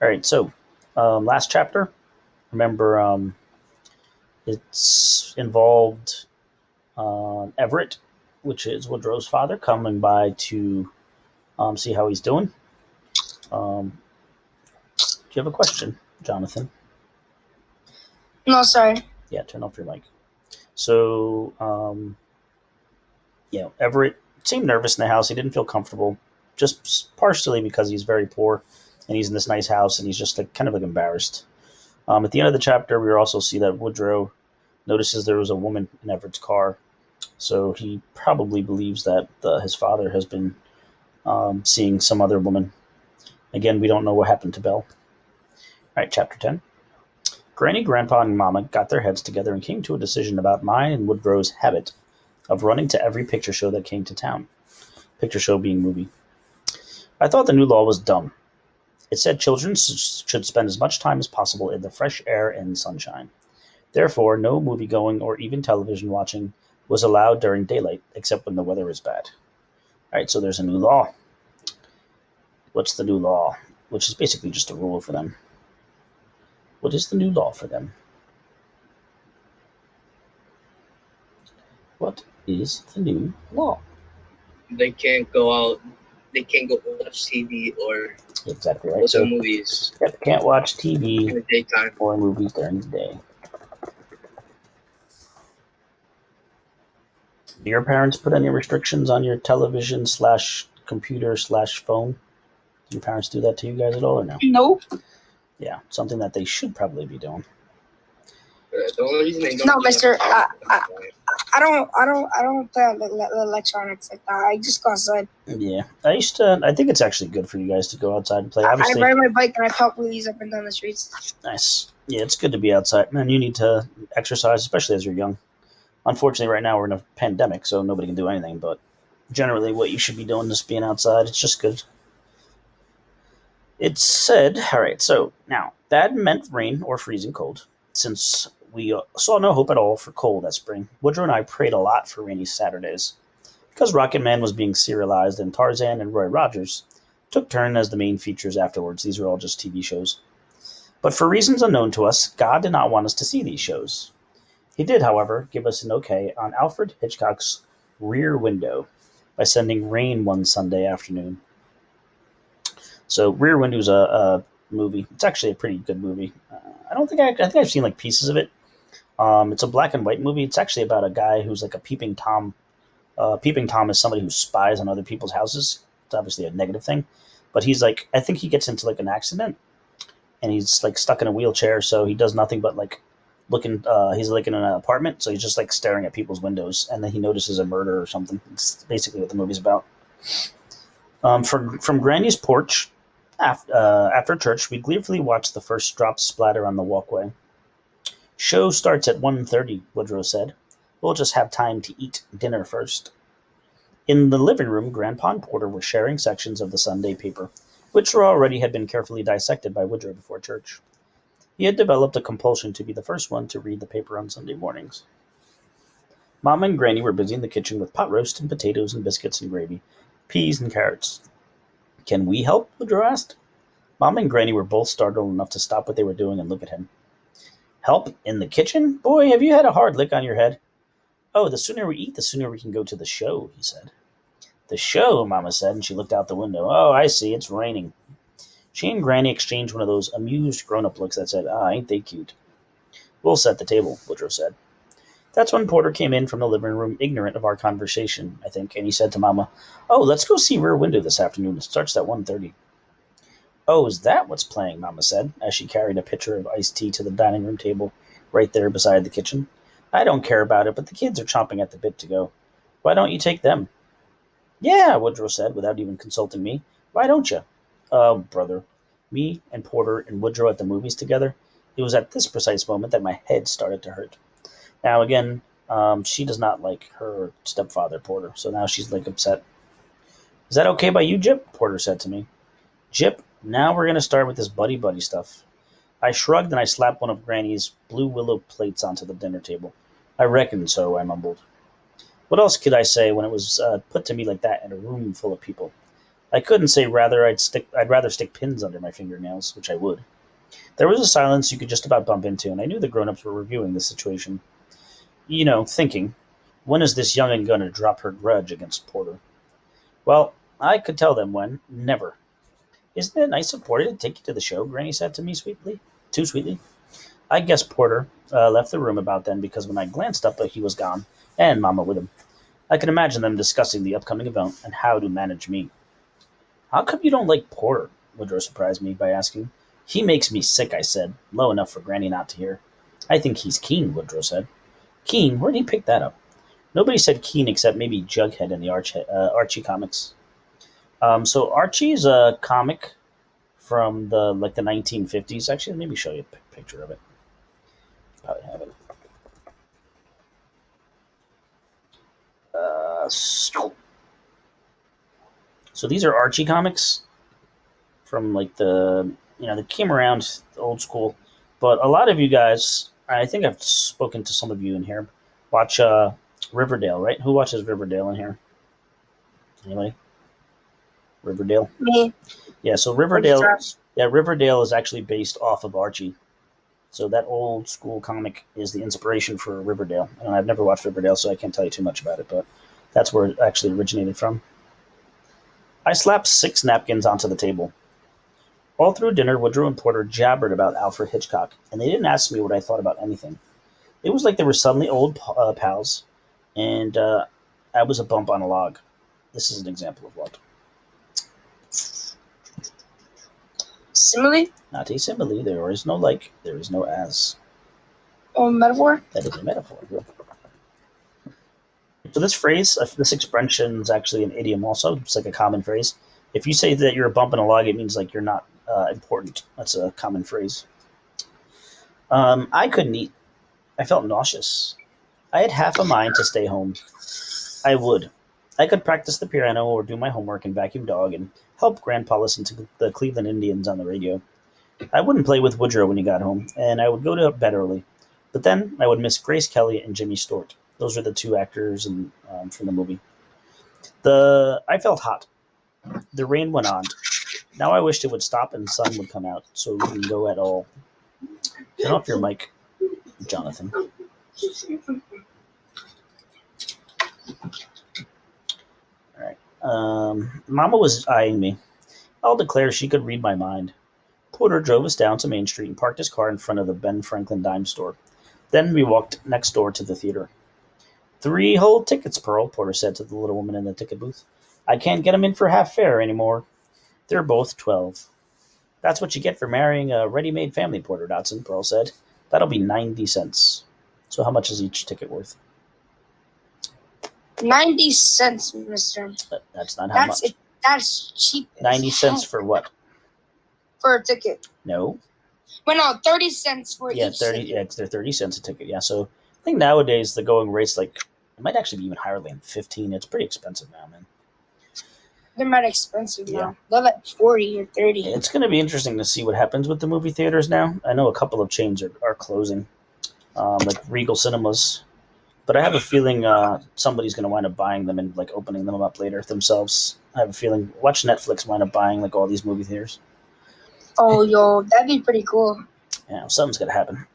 All right, so last chapter. Remember, it's involved Everett, which is Woodrow's father, coming by to see how he's doing. Do you have a question, Jonathan? No, sorry. Yeah, turn off your mic. So, Everett seemed nervous in the house. He didn't feel comfortable, just partially because he's very poor and he's in this nice house and he's just like, kind of like embarrassed. At the end of the chapter, we also see that Woodrow notices there was a woman in Everett's car. So he probably believes that his father has been seeing some other woman. Again, we don't know what happened to Belle. All right, chapter 10. Granny, Grandpa, and Mama got their heads together and came to a decision about mine and Woodrow's habit of running to every picture show that came to town. Picture show being movie. I thought the new law was dumb. It said children should spend as much time as possible in the fresh air and sunshine. Therefore, no movie going or even television watching was allowed during daylight, except when the weather is bad. All right, so there's a new law. What's the new law? Which is basically just a rule for them. What is the new law for them? What is the new law? They can't go out. They can't go watch TV or Exactly right. go to So, movies yep, can't watch in TV the daytime. or movies during the day. Do your parents put any restrictions on your television slash computer slash phone? Do your parents do that to you guys at all or no? Nope. Yeah, something that they should probably be doing. The only reason they don't No, do Mister. that I don't play on the electronics like that. I just go outside. Yeah, I think it's actually good for you guys to go outside and play. I Obviously, ride my bike and I pop wheelies up and down the streets. nice. Yeah, it's good to be outside, man. You need to exercise, especially as you're young. Unfortunately, right now we're in a pandemic, so nobody can do anything. But generally, what you should be doing is being outside. It's just good. It said, all right, so now that meant rain or freezing cold. Since we saw no hope at all for cold that spring, Woodrow and I prayed a lot for rainy Saturdays. Because Rocket Man was being serialized and Tarzan and Roy Rogers took turn as the main features afterwards. These were all just TV shows. But for reasons unknown to us, God did not want us to see these shows. He did, however, give us an okay on Alfred Hitchcock's Rear Window by sending rain one Sunday afternoon. So Rear Window is a movie. It's actually a pretty good movie. I think I've seen like pieces of it. It's a black and white movie. It's actually about a guy who's like a peeping tom. Peeping tom is somebody who spies on other people's houses. It's obviously a negative thing, but he's like, I think he gets into like an accident and he's like stuck in a wheelchair, so he does nothing but like looking. He's like in an apartment, so he's just like staring at people's windows, and then he notices a murder or something. It's basically what the movie's about. From Granny's porch, after church, we gleefully watched the first drops splatter on the walkway. Show starts at 1:30, Woodrow said. We'll just have time to eat dinner first. In the living room, Grandpa and Porter were sharing sections of the Sunday paper, which already had been carefully dissected by Woodrow before church. He had developed a compulsion to be the first one to read the paper on Sunday mornings. Mama and Granny were busy in the kitchen with pot roast and potatoes and biscuits and gravy, peas and carrots. Can we help? Woodrow asked. Mama and Granny were both startled enough to stop what they were doing and look at him. Help? In the kitchen? Boy, have you had a hard lick on your head? Oh, the sooner we eat, the sooner we can go to the show, he said. The show, Mama said, and she looked out the window. Oh, I see, it's raining. She and Granny exchanged one of those amused grown-up looks that said, ain't they cute. We'll set the table, Woodrow said. That's when Porter came in from the living room, ignorant of our conversation, I think, and he said to Mama, Oh, let's go see Rear Window this afternoon. It starts at 1:30. Oh, is that what's playing, Mama said, as she carried a pitcher of iced tea to the dining room table right there beside the kitchen. I don't care about it, but the kids are chomping at the bit to go. Why don't you take them? Yeah, Woodrow said, without even consulting me. Why don't you? Oh, brother. Me and Porter and Woodrow at the movies together. It was at this precise moment that my head started to hurt. Now, again, she does not like her stepfather, Porter, so now she's like upset. Is that okay by you, Jip? Porter said to me. Jip, now we're going to start with this buddy-buddy stuff. I shrugged and I slapped one of Granny's blue willow plates onto the dinner table. I reckon so, I mumbled. What else could I say when it was put to me like that in a room full of people? I couldn't say I'd rather stick pins under my fingernails, which I would. There was a silence you could just about bump into, and I knew the grown-ups were reviewing the situation. Thinking, when is this young'un going to drop her grudge against Porter? Well, I could tell them when. Never. Isn't it nice of Porter to take you to the show? Granny said to me sweetly. Too sweetly. I guess Porter left the room about then because when I glanced up, he was gone, and Mama with him. I could imagine them discussing the upcoming event and how to manage me. How come you don't like Porter? Woodrow surprised me by asking. He makes me sick, I said, low enough for Granny not to hear. I think he's keen, Woodrow said. Keen? Where'd he pick that up? Nobody said keen except maybe Jughead in the Archie comics. So Archie's a comic from the 1950s. Actually, let me show you a picture of it. Probably have it. So these are Archie comics from they came around old school, but a lot of you guys, I think I've spoken to some of you in here, watch Riverdale, right? Who watches Riverdale in here? Anybody? Riverdale? Me. Yeah, so Riverdale is actually based off of Archie. So that old school comic is the inspiration for Riverdale. And I've never watched Riverdale, so I can't tell you too much about it, but that's where it actually originated from. I slapped 6 napkins onto the table. All through dinner, Woodrow and Porter jabbered about Alfred Hitchcock, and they didn't ask me what I thought about anything. It was like they were suddenly old pals, and I was a bump on a log. This is an example of what? Simile? Not a simile. There is no like. There is no as. Or metaphor? That is a metaphor. So this expression is actually an idiom also. It's like a common phrase. If you say that you're a bump in a log, it means like you're not important. That's a common phrase. I couldn't eat. I felt nauseous. I had half a mind to stay home. I would. I could practice the piano or do my homework and vacuum dog and help Grandpa listen to the Cleveland Indians on the radio. I wouldn't play with Woodrow when he got home, and I would go to bed early. But then I would miss Grace Kelly and Jimmy Stewart. Those are the 2 actors from the movie. I felt hot. The rain went on. Now I wished it would stop and the sun would come out so we can go at all. Turn off your mic, Jonathan. All right. Mama was eyeing me. I'll declare she could read my mind. Porter drove us down to Main Street and parked his car in front of the Ben Franklin dime store. Then we walked next door to the theater. 3 whole tickets, Pearl, Porter said to the little woman in the ticket booth. I can't get 'em in for half fare anymore. They're both 12. That's what you get for marrying a ready-made family, Porter Dodson, Pearl said. That'll be 90 cents. So how much is each ticket worth? 90 cents, mister. That's not how much. That's cheap. 90 cents for what? For a ticket. No. Well, no, 30 cents for Yeah, each 30. ticket. Yeah, they're 30 cents a ticket. Yeah, so I think nowadays the going rate's it might actually be even higher than 15. It's pretty expensive now, man. They're not expensive Yeah. now. They're like 40 or 30. It's going to be interesting to see what happens with the movie theaters now. I know a couple of chains are closing, like Regal Cinemas. But I have a feeling somebody's going to wind up buying them and opening them up later themselves. I have a feeling. Watch Netflix wind up buying all these movie theaters. Oh, yo, that'd be pretty cool. Yeah, something's going to happen.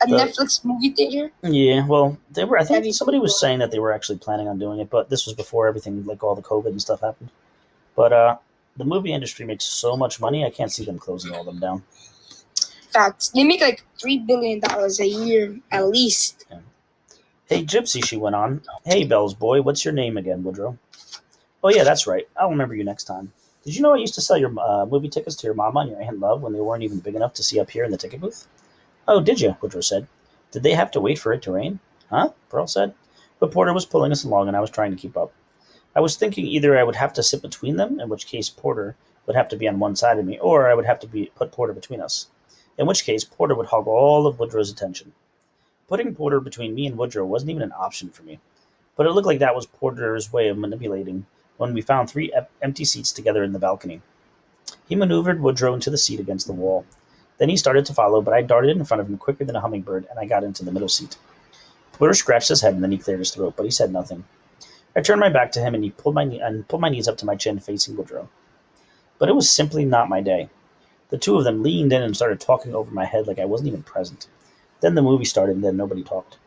A Netflix movie theater? Yeah, well, they were. I That'd think be somebody was cool. saying that they were actually planning on doing it, but this was before everything, all the COVID and stuff happened. But the movie industry makes so much money, I can't see them closing all of them down. Facts. They make $3 billion a year at least. Yeah. Hey, Gypsy, she went on. Hey, Bell's boy, what's your name again, Woodrow? Oh, yeah, that's right. I'll remember you next time. Did you know I used to sell your movie tickets to your mama and your Aunt Love when they weren't even big enough to see up here in the ticket booth? Oh, did you? Woodrow said. Did they have to wait for it to rain? Huh? Pearl said. But Porter was pulling us along and I was trying to keep up. I was thinking either I would have to sit between them, in which case Porter would have to be on one side of me, or I would have to put Porter between us, in which case Porter would hog all of Woodrow's attention. Putting Porter between me and Woodrow wasn't even an option for me, but it looked like that was Porter's way of manipulating when we found 3 empty seats together in the balcony. He maneuvered Woodrow into the seat against the wall. Then he started to follow, but I darted in front of him quicker than a hummingbird, and I got into the middle seat. Porter scratched his head, and then he cleared his throat, but he said nothing. I turned my back to him, and he pulled my knees up to my chin, facing Woodrow. But it was simply not my day. The two of them leaned in and started talking over my head like I wasn't even present. Then the movie started and then nobody talked.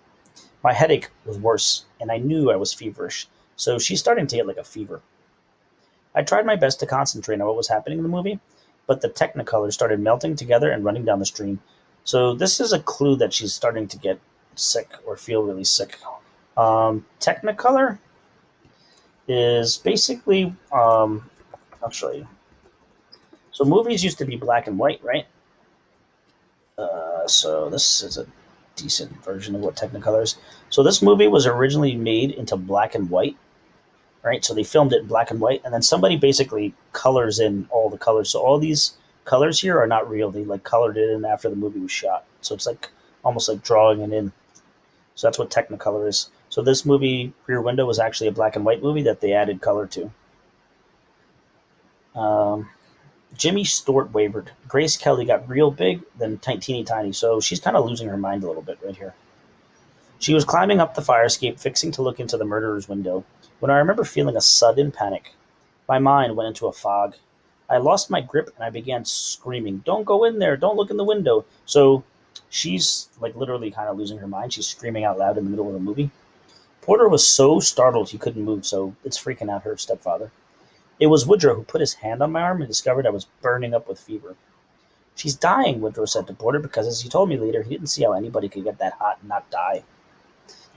My headache was worse, and I knew I was feverish, so she's starting to get like a fever. I tried my best to concentrate on what was happening in the movie, but the technicolor started melting together and running down the stream. So this is a clue that she's starting to get sick or feel really sick. Technicolor is basically, I'll show you. So movies used to be black and white, right? So this is a decent version of what Technicolor is. So this movie was originally made into black and white, right? So they filmed it in black and white, and then somebody basically colors in all the colors. So all these colors here are not real. They like colored it in after the movie was shot. So it's like almost like drawing it in. So that's what Technicolor is. So this movie, Rear Window, was actually a black and white movie that they added color to. Jimmy Stewart wavered. Grace Kelly got real big, then teeny tiny. So she's kind of losing her mind a little bit right here. She was climbing up the fire escape, fixing to look into the murderer's window, when I remember feeling a sudden panic. My mind went into a fog. I lost my grip and I began screaming, "Don't go in there! Don't look in the window!" So she's like literally kind of losing her mind. She's screaming out loud in the middle of the movie. Porter was so startled he couldn't move, so it's freaking out her stepfather. It was Woodrow who put his hand on my arm and discovered I was burning up with fever. "She's dying," Woodrow said to Porter, because as he told me later, he didn't see how anybody could get that hot and not die.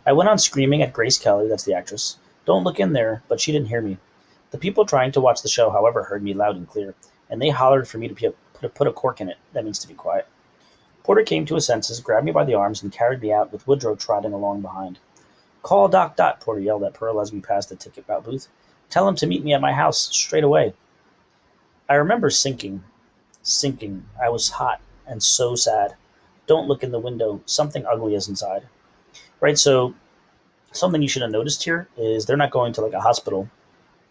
I went on screaming at Grace Kelly, that's the actress, "Don't look in there," but she didn't hear me. The people trying to watch the show, however, heard me loud and clear, and they hollered for me to put a cork in it. That means to be quiet. Porter came to his senses, grabbed me by the arms, and carried me out with Woodrow trotting along behind. "Call Doc Dot," Porter yelled at Pearl as we passed the ticket booth. "Tell him to meet me at my house straight away." I remember sinking. I was hot and so sad. Don't look in the window. Something ugly is inside. Right, so something you should have noticed here is they're not going to like a hospital.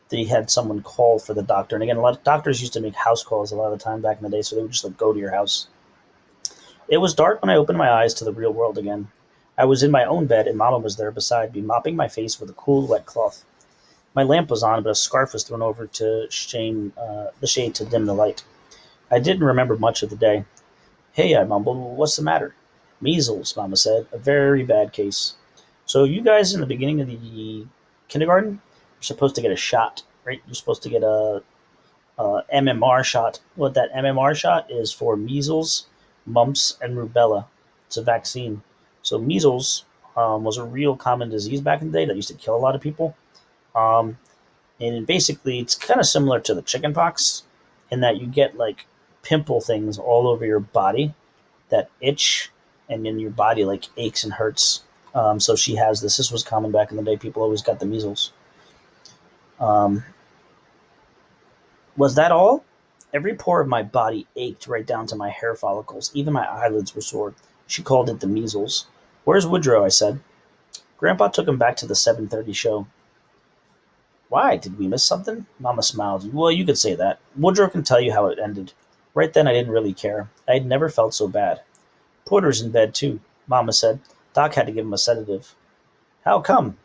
They had someone call for the doctor. And again, a lot of doctors used to make house calls a lot of the time back in the day, so they would just like go to your house. It was dark when I opened my eyes to the real world again. I was in my own bed and Mama was there beside me, mopping my face with a cool, wet cloth. My lamp was on, but a scarf was thrown over to the shade to dim the light. I didn't remember much of the day. "Hey," I mumbled, "what's the matter?" "Measles," Mama said. "A very bad case." So you guys in the beginning of the kindergarten, you're supposed to get a shot, right? You're supposed to get a MMR shot. What that MMR shot is for measles, mumps, and rubella. It's a vaccine. So measles was a real common disease back in the day that used to kill a lot of people. Um, and basically, it's kind of similar to the chicken pox in that you get like pimple things all over your body that itch, and then your body like aches and hurts. So she has this. This was common back in the day. People always got the measles. Um, was that all? Every pore of my body ached right down to my hair follicles. Even my eyelids were sore. She called it the measles. "Where's Woodrow?" I said. "Grandpa took him back to the 7:30 show." "Why? Did we miss something?" Mama smiled. "Well, you could say that. Woodrow can tell you how it ended." Right then I didn't really care. I had never felt so bad. "Porter's in bed too," Mama said. "Doc had to give him a sedative." "How come?"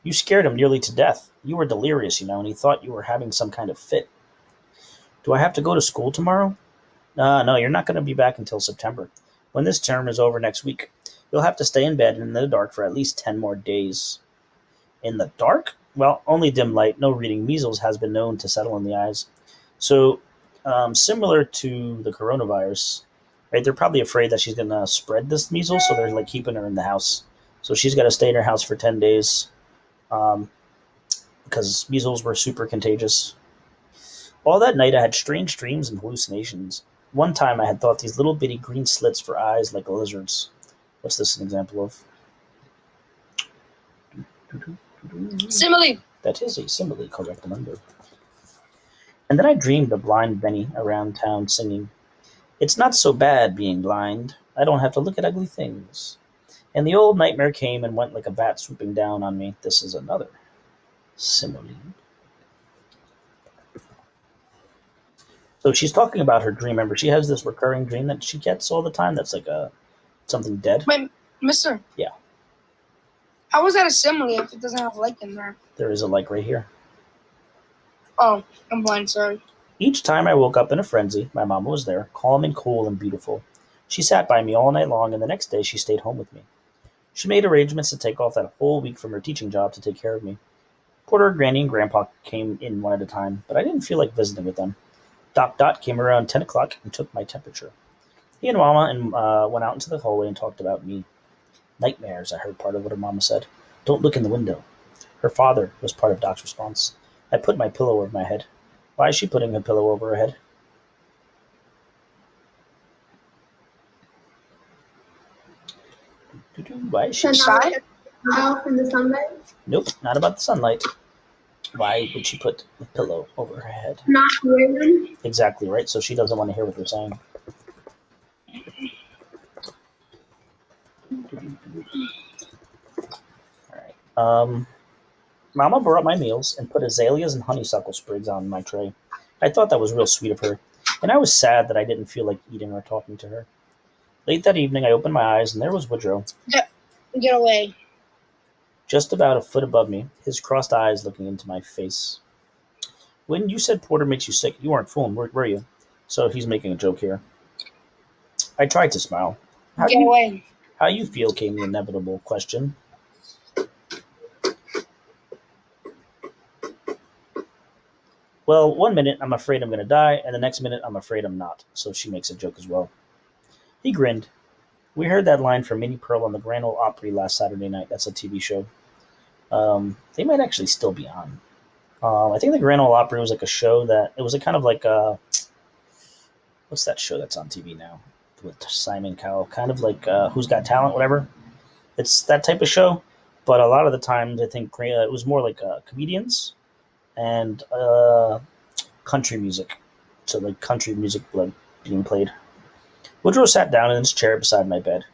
"You scared him nearly to death. You were delirious, and he thought you were having some kind of fit." "Do I have to go to school tomorrow?" No, you're not going to be back until September, when this term is over next week. You'll have to stay in bed in the dark for at least 10 more days." "In the dark?" "Well, only dim light. No reading. Measles has been known to settle in the eyes." So, similar to the coronavirus, right? They're probably afraid that she's going to spread this measles, so they're like keeping her in the house. So she's got to stay in her house for 10 days um, because measles were super contagious. All that night I had strange dreams and hallucinations. One time I had thought these little bitty green slits for eyes like lizards. What's this an example of? Simile. That is a simile, correct number. And then I dreamed of blind Benny around town singing, "It's not so bad being blind. I don't have to look at ugly things." And the old nightmare came and went like a bat swooping down on me. This is another simile. So she's talking about her dream. Remember, she has this recurring dream that she gets all the time that's like something dead. Wait, mister. Yeah. How is that a simile if it doesn't have like in there? There is a like right here. Oh, I'm blind, sorry. Each time I woke up in a frenzy, my mama was there, calm and cool and beautiful. She sat by me all night long, and the next day she stayed home with me. She made arrangements to take off that whole week from her teaching job to take care of me. Porter, Granny, and Grandpa came in one at a time, but I didn't feel like visiting with them. Doc Dot came around 10 o'clock and took my temperature. He and Mama went out into the hallway and talked about me. Nightmares, I heard part of what her mama said. Don't look in the window. Her father was part of Doc's response. I put my pillow over my head. Why is she putting a pillow over her head? Why is she? Inside? Out in the sunlight? Nope, not about the sunlight. Why would she put a pillow over her head? Not women. Exactly right, so she doesn't want to hear what they're saying. Alright. Mama brought my meals and put azaleas and honeysuckle sprigs on my tray. I thought that was real sweet of her, and I was sad that I didn't feel like eating or talking to her. Late that evening, I opened my eyes, and there was Woodrow, Get away. just about a foot above me, his crossed eyes looking into my face. When you said Porter makes you sick, you weren't fooling, were you? So he's making a joke here. I tried to smile. Get away. How you feel came the inevitable question. Well, one minute I'm afraid I'm going to die, and the next minute I'm afraid I'm not. So she makes a joke as well. He grinned. We heard that line from Minnie Pearl on the Grand Ole Opry last Saturday night. That's a TV show. They might actually still be on. I think the Grand Ole Opry was like a show that it was a kind of like what's that show that's on TV now with Simon Cowell? Kind of like Who's Got Talent, whatever. It's that type of show, but a lot of the times I think it was more like comedians and country music. So like country music being played. Woodrow sat down in his chair beside my bed.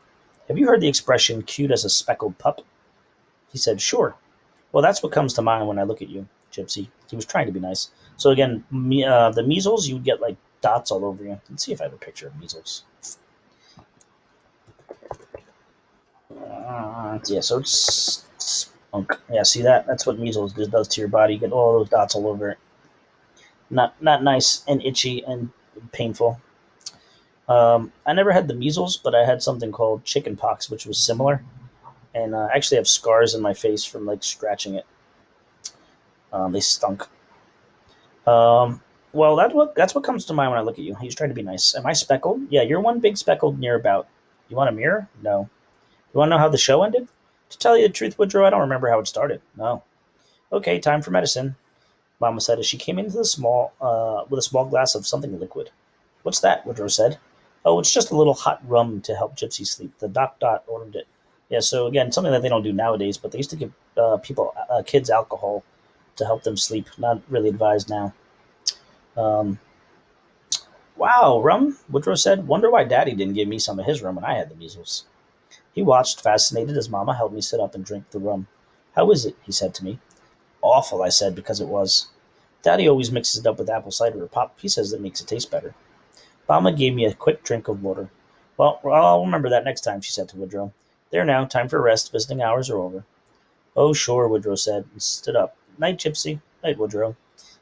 Have you heard the expression cute as a speckled pup? He said, sure. Well, that's what comes to mind when I look at you, Gypsy. He was trying to be nice. So again, the measles, you would get like dots all over you. Let's see if I have a picture of measles. Yeah, so it's spunk. Yeah, see that? That's what measles does to your body. You get all those dots all over it. Not nice and itchy and painful. I never had the measles, but I had something called chicken pox, which was similar. And I actually have scars in my face from like scratching it. They stunk. Well, that's what comes to mind when I look at you. He's trying to be nice. Am I speckled? Yeah, you're one big speckled near about. You want a mirror? No. You want to know how the show ended? To tell you the truth, Woodrow, I don't remember how it started. No. Okay, time for medicine, Mama said as she came into with a small glass of something liquid. What's that? Woodrow said. Oh, it's just a little hot rum to help Gypsy sleep. The Doc Dot ordered it. Yeah, so again, something that they don't do nowadays, but they used to give kids alcohol to help them sleep. Not really advised now. Um, wow, rum? Woodrow said. Wonder why Daddy didn't give me some of his rum when I had the measles. He watched, fascinated, as Mama helped me sit up and drink the rum. How is it? He said to me. Awful, I said, because it was. Daddy always mixes it up with apple cider or pop. He says it makes it taste better. Mama gave me a quick drink of water. Well, I'll remember that next time, she said to Woodrow. There now, time for rest. Visiting hours are over. Oh, sure, Woodrow said, and stood up. Night, Gypsy. Night, Woodrow.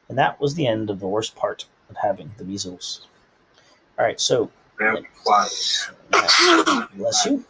And that was the end of the worst part of having the measles. All right, so. Bless you.